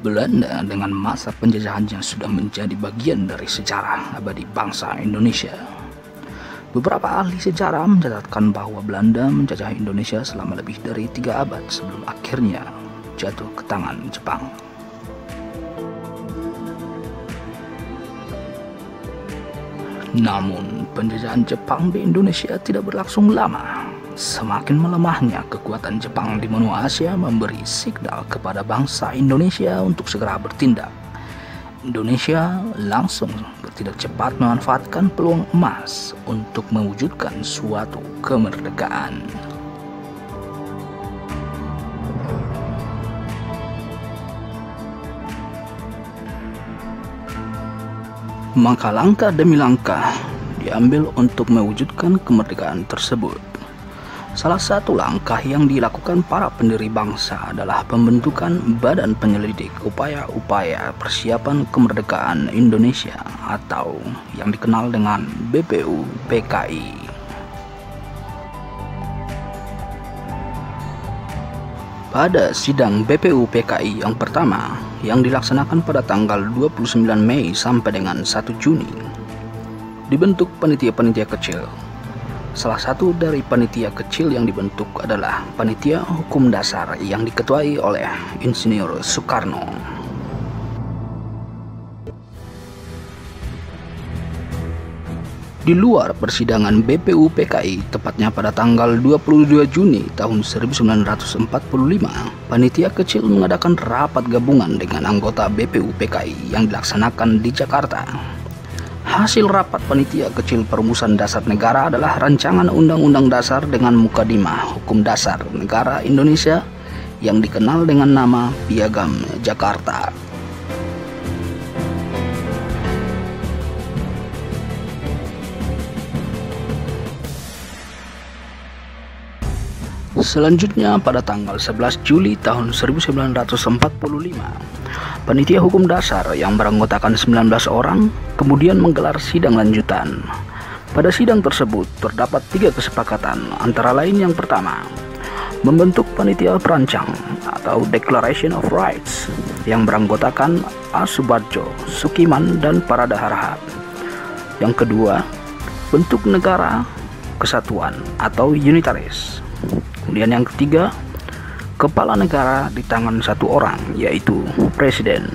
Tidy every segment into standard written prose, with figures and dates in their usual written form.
Belanda dengan masa penjajahannya sudah menjadi bagian dari sejarah abadi bangsa Indonesia. Beberapa ahli sejarah mencatatkan bahwa Belanda menjajah Indonesia selama lebih dari 3 abad sebelum akhirnya jatuh ke tangan Jepang. Namun, penjajahan Jepang di Indonesia tidak berlangsung lama. Semakin melemahnya kekuatan Jepang di benua Asia memberi signal kepada bangsa Indonesia untuk segera bertindak. Indonesia langsung bertindak cepat memanfaatkan peluang emas untuk mewujudkan suatu kemerdekaan. Maka langkah demi langkah diambil untuk mewujudkan kemerdekaan tersebut. Salah satu langkah yang dilakukan para pendiri bangsa adalah pembentukan Badan Penyelidik Upaya-upaya Persiapan Kemerdekaan Indonesia atau yang dikenal dengan BPUPKI. Pada sidang BPUPKI yang pertama yang dilaksanakan pada tanggal 29 Mei sampai dengan 1 Juni, dibentuk panitia-panitia kecil. Salah satu dari panitia kecil yang dibentuk adalah Panitia Hukum Dasar yang diketuai oleh Insinyur Soekarno. Di luar persidangan BPUPKI, tepatnya pada tanggal 22 Juni tahun 1945, panitia kecil mengadakan rapat gabungan dengan anggota BPUPKI yang dilaksanakan di Jakarta. Hasil rapat panitia kecil perumusan dasar negara adalah rancangan Undang-Undang Dasar dengan Mukadimah Hukum Dasar Negara Indonesia yang dikenal dengan nama Piagam Jakarta. Selanjutnya pada tanggal 11 Juli tahun 1945, Panitia Hukum Dasar yang beranggotakan 19 orang kemudian menggelar sidang lanjutan. Pada sidang tersebut terdapat 3 kesepakatan, antara lain yang pertama, membentuk Panitia Perancang atau Declaration of Rights yang beranggotakan A. Soebardjo, Sukiman, dan Parada Harahap. Yang kedua, bentuk Negara Kesatuan atau Unitaris. Kemudian yang ketiga, kepala negara di tangan satu orang, yaitu Presiden.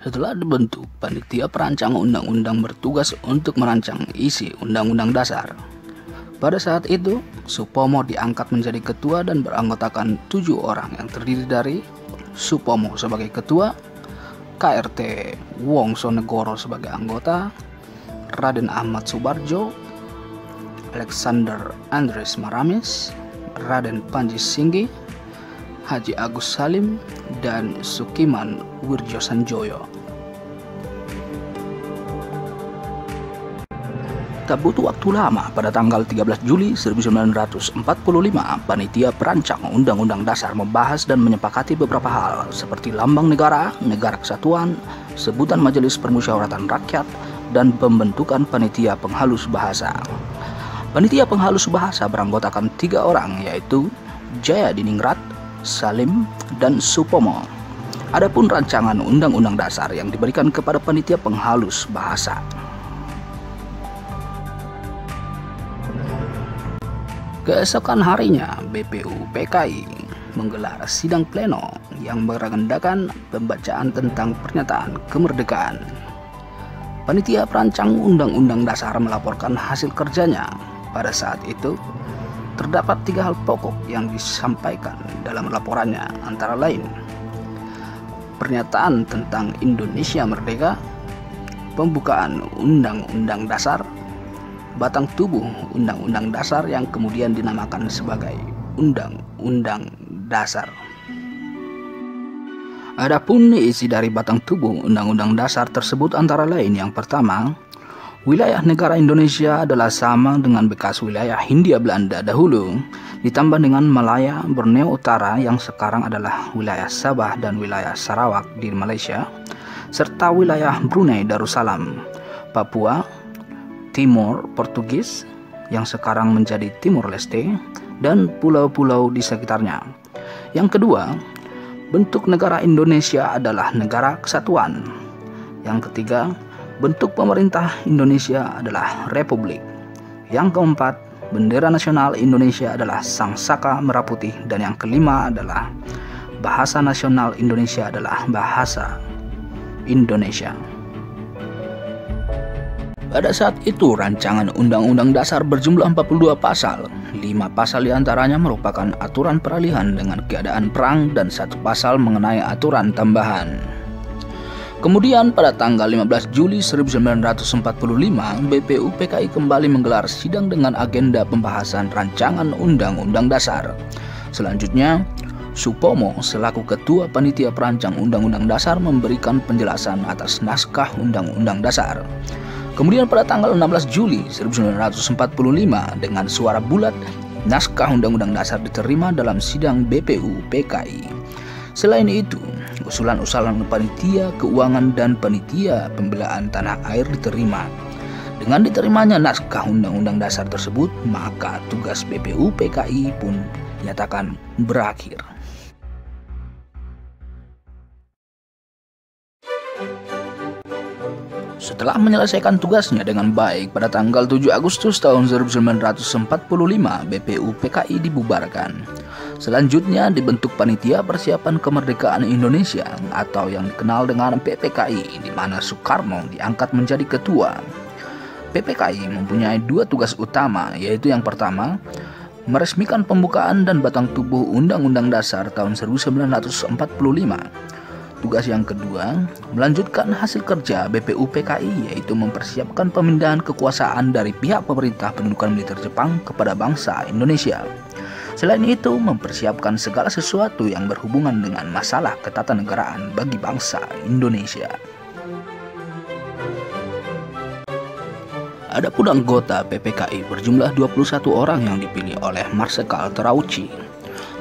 Setelah dibentuk, panitia perancang undang-undang bertugas untuk merancang isi undang-undang dasar. Pada saat itu, Supomo diangkat menjadi ketua dan beranggotakan 7 orang yang terdiri dari Supomo sebagai ketua, KRT Wongsonegoro sebagai anggota, Raden Ahmad Soebardjo, Alexander Andres Maramis, Raden Panji Singgi, Haji Agus Salim, dan Sukiman Wirjosanjoyo. Tak butuh waktu lama, pada tanggal 13 Juli 1945, Panitia Perancang Undang-Undang Dasar membahas dan menyepakati beberapa hal seperti lambang negara, negara kesatuan, sebutan Majelis Permusyawaratan Rakyat, dan pembentukan Panitia Penghalus Bahasa. Panitia Penghalus Bahasa beranggotakan 3 orang, yaitu Jaya Diningrat, Salim, dan Supomo. Adapun rancangan Undang-Undang Dasar yang diberikan kepada Panitia Penghalus Bahasa. Keesokan harinya, BPUPKI menggelar sidang pleno yang beragendakan pembacaan tentang pernyataan kemerdekaan. Panitia Perancang Undang-Undang Dasar melaporkan hasil kerjanya. Pada saat itu, terdapat 3 hal pokok yang disampaikan dalam laporannya, antara lain pernyataan tentang Indonesia Merdeka, pembukaan Undang-Undang Dasar, batang tubuh Undang-Undang Dasar yang kemudian dinamakan sebagai Undang-Undang Dasar. Adapun isi dari batang tubuh Undang-Undang Dasar tersebut antara lain yang pertama, Wilayah negara Indonesia adalah sama dengan bekas wilayah Hindia Belanda dahulu, ditambah dengan Malaya, Borneo Utara yang sekarang adalah wilayah Sabah dan wilayah Sarawak di Malaysia, serta wilayah Brunei Darussalam, Papua, Timor Portugis yang sekarang menjadi Timor Leste, dan pulau-pulau di sekitarnya. Yang kedua, bentuk negara Indonesia adalah negara kesatuan. Yang ketiga, bentuk pemerintah Indonesia adalah republik. Yang keempat, bendera nasional Indonesia adalah sang saka merah putih. Dan yang kelima adalah bahasa nasional Indonesia adalah bahasa Indonesia. Pada saat itu, rancangan Undang-Undang Dasar berjumlah 42 pasal. 5 pasal diantaranya merupakan aturan peralihan dengan keadaan perang dan 1 pasal mengenai aturan tambahan. Kemudian pada tanggal 15 Juli 1945, BPUPKI kembali menggelar sidang dengan agenda pembahasan rancangan Undang-Undang Dasar. Selanjutnya, Supomo selaku Ketua Panitia Perancang Undang-Undang Dasar memberikan penjelasan atas naskah Undang-Undang Dasar. Kemudian pada tanggal 16 Juli 1945 dengan suara bulat, naskah Undang-Undang Dasar diterima dalam sidang BPUPKI. Selain itu, usulan-usulan panitia keuangan dan panitia pembelaan tanah air diterima. Dengan diterimanya naskah Undang-Undang Dasar tersebut, maka tugas BPUPKI pun dinyatakan berakhir. Setelah menyelesaikan tugasnya dengan baik, pada tanggal 7 Agustus tahun 1945, BPUPKI dibubarkan. Selanjutnya dibentuk Panitia Persiapan Kemerdekaan Indonesia atau yang dikenal dengan PPKI, di mana Soekarno diangkat menjadi ketua. PPKI mempunyai 2 tugas utama, yaitu yang pertama, meresmikan pembukaan dan batang tubuh Undang-Undang Dasar tahun 1945. Tugas yang kedua, melanjutkan hasil kerja BPUPKI, yaitu mempersiapkan pemindahan kekuasaan dari pihak pemerintah pendudukan militer Jepang kepada bangsa Indonesia. Selain itu, mempersiapkan segala sesuatu yang berhubungan dengan masalah ketatanegaraan bagi bangsa Indonesia. Adapun anggota PPKI berjumlah 21 orang yang dipilih oleh Marsekal Terauchi.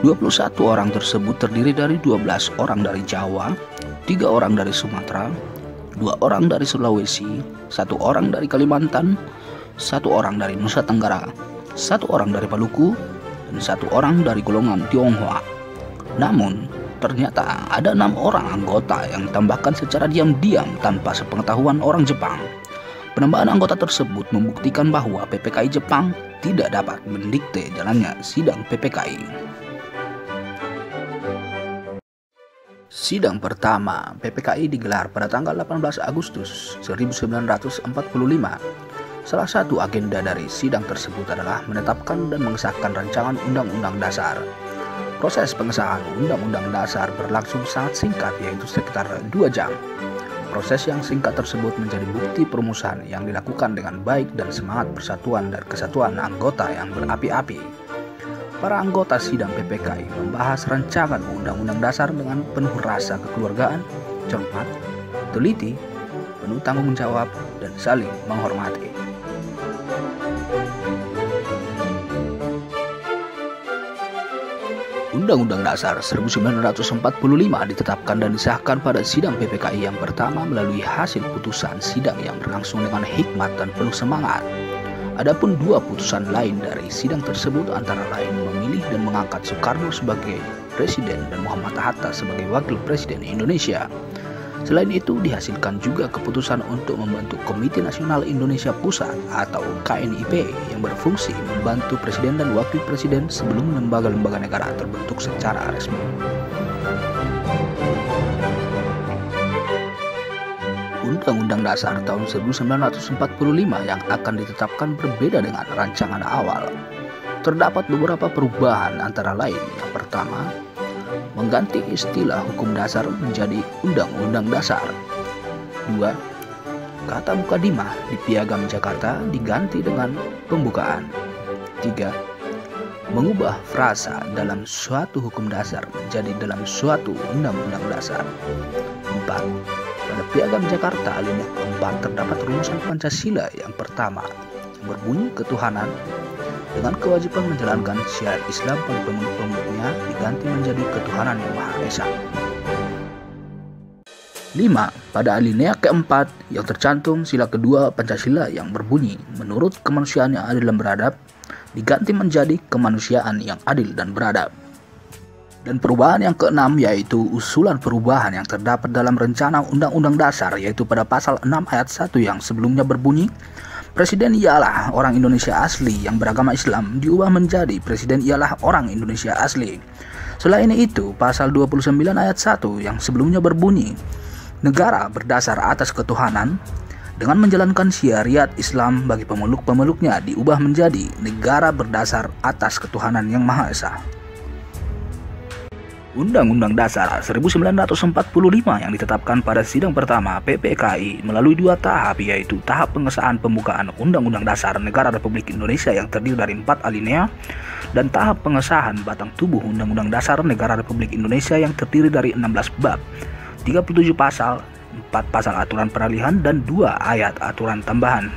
21 orang tersebut terdiri dari 12 orang dari Jawa, 3 orang dari Sumatera, 2 orang dari Sulawesi, 1 orang dari Kalimantan, 1 orang dari Nusa Tenggara, 1 orang dari Maluku, dan 1 orang dari golongan Tionghoa. Namun, ternyata ada 6 orang anggota yang ditambahkan secara diam-diam tanpa sepengetahuan orang Jepang. Penambahan anggota tersebut membuktikan bahwa PPKI Jepang tidak dapat mendikte jalannya sidang PPKI. Sidang pertama PPKI digelar pada tanggal 18 Agustus 1945. Salah satu agenda dari sidang tersebut adalah menetapkan dan mengesahkan rancangan Undang-Undang Dasar. Proses pengesahan Undang-Undang Dasar berlangsung sangat singkat, yaitu sekitar 2 jam. Proses yang singkat tersebut menjadi bukti perumusan yang dilakukan dengan baik dan semangat persatuan dan kesatuan anggota yang berapi-api. Para anggota sidang PPKI membahas rancangan Undang-Undang Dasar dengan penuh rasa kekeluargaan, cermat, teliti, penuh tanggung jawab, dan saling menghormati. Undang-Undang Dasar 1945 ditetapkan dan disahkan pada sidang PPKI yang pertama melalui hasil putusan sidang yang berlangsung dengan hikmat dan penuh semangat. Adapun 2 putusan lain dari sidang tersebut antara lain memilih dan mengangkat Soekarno sebagai presiden dan Muhammad Hatta sebagai wakil presiden Indonesia. Selain itu, dihasilkan juga keputusan untuk membentuk Komite Nasional Indonesia Pusat atau KNIP yang berfungsi membantu presiden dan wakil presiden sebelum lembaga-lembaga negara terbentuk secara resmi. Undang-Undang Dasar tahun 1945 yang akan ditetapkan berbeda dengan rancangan awal. Terdapat beberapa perubahan antara lain. Yang pertama, mengganti istilah hukum dasar menjadi Undang-Undang Dasar. 2. Kata mukadimah di Piagam Jakarta diganti dengan pembukaan. 3. Mengubah frasa dalam suatu hukum dasar menjadi dalam suatu undang-undang dasar. 4. Pada Piagam Jakarta alinea keempat terdapat rumusan Pancasila yang pertama yang berbunyi ketuhanan dengan kewajiban menjalankan syariat Islam bagi pemeluk-pemeluknya diganti menjadi ketuhanan yang Maha Esa. 5. Pada alinea keempat yang tercantum sila kedua Pancasila yang berbunyi menurut kemanusiaan yang adil dan beradab diganti menjadi kemanusiaan yang adil dan beradab. Dan perubahan yang keenam yaitu usulan perubahan yang terdapat dalam rencana Undang-Undang Dasar, yaitu pada pasal 6 ayat 1 yang sebelumnya berbunyi Presiden ialah orang Indonesia asli yang beragama Islam diubah menjadi Presiden ialah orang Indonesia asli. Selain itu, pasal 29 ayat 1 yang sebelumnya berbunyi negara berdasar atas ketuhanan dengan menjalankan syariat Islam bagi pemeluk-pemeluknya diubah menjadi negara berdasar atas ketuhanan yang Maha Esa. Undang-Undang Dasar 1945 yang ditetapkan pada sidang pertama PPKI melalui 2 tahap, yaitu tahap pengesahan pembukaan Undang-Undang Dasar Negara Republik Indonesia yang terdiri dari 4 alinea dan tahap pengesahan batang tubuh Undang-Undang Dasar Negara Republik Indonesia yang terdiri dari 16 bab, 37 pasal, 4 pasal aturan peralihan dan 2 ayat aturan tambahan.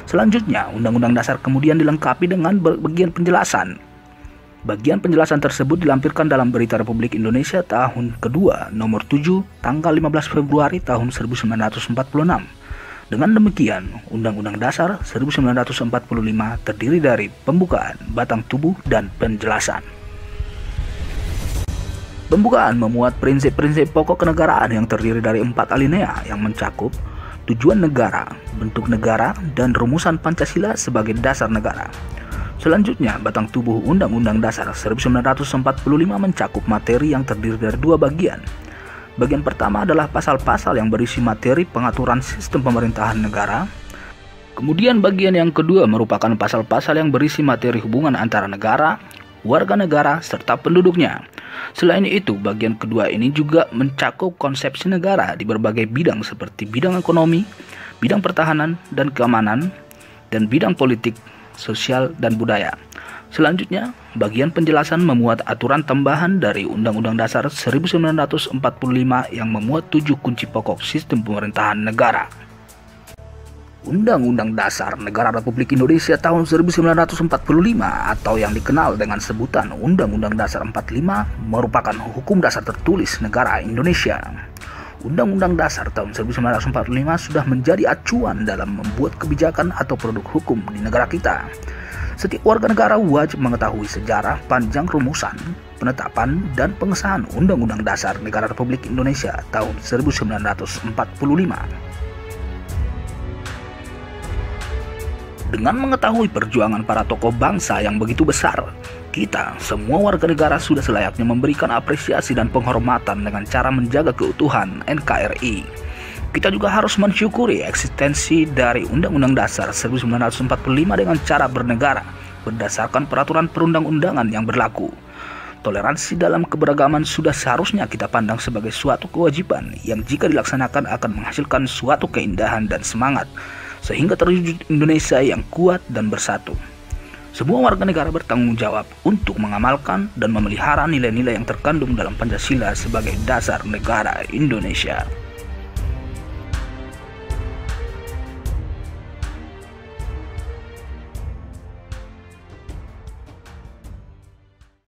Selanjutnya, Undang-Undang Dasar kemudian dilengkapi dengan bagian penjelasan. Bagian penjelasan tersebut dilampirkan dalam Berita Republik Indonesia tahun kedua nomor 7 tanggal 15 Februari tahun 1946. Dengan demikian, Undang-Undang Dasar 1945 terdiri dari pembukaan, batang tubuh, dan penjelasan. Pembukaan memuat prinsip-prinsip pokok kenegaraan yang terdiri dari 4 alinea yang mencakup tujuan negara, bentuk negara, dan rumusan Pancasila sebagai dasar negara. Selanjutnya, batang tubuh Undang-Undang Dasar 1945 mencakup materi yang terdiri dari 2 bagian. Bagian pertama adalah pasal-pasal yang berisi materi pengaturan sistem pemerintahan negara. Kemudian bagian yang kedua merupakan pasal-pasal yang berisi materi hubungan antara negara, warga negara, serta penduduknya. Selain itu, bagian kedua ini juga mencakup konsepsi negara di berbagai bidang seperti bidang ekonomi, bidang pertahanan dan keamanan, dan bidang politik, sosial, dan budaya. Selanjutnya, bagian penjelasan memuat aturan tambahan dari Undang-Undang Dasar 1945 yang memuat 7 kunci pokok sistem pemerintahan negara. Undang-Undang Dasar Negara Republik Indonesia tahun 1945 atau yang dikenal dengan sebutan Undang-Undang Dasar 45 merupakan hukum dasar tertulis negara Indonesia. Undang-Undang Dasar tahun 1945 sudah menjadi acuan dalam membuat kebijakan atau produk hukum di negara kita. Setiap warga negara wajib mengetahui sejarah panjang rumusan, penetapan, dan pengesahan Undang-Undang Dasar Negara Republik Indonesia tahun 1945. Dengan mengetahui perjuangan para tokoh bangsa yang begitu besar, kita, semua warga negara sudah selayaknya memberikan apresiasi dan penghormatan dengan cara menjaga keutuhan NKRI. Kita juga harus mensyukuri eksistensi dari Undang-Undang Dasar 1945 dengan cara bernegara berdasarkan peraturan perundang-undangan yang berlaku. Toleransi dalam keberagaman sudah seharusnya kita pandang sebagai suatu kewajiban yang jika dilaksanakan akan menghasilkan suatu keindahan dan semangat, sehingga terwujud Indonesia yang kuat dan bersatu. Semua warga negara bertanggung jawab untuk mengamalkan dan memelihara nilai-nilai yang terkandung dalam Pancasila sebagai dasar negara Indonesia.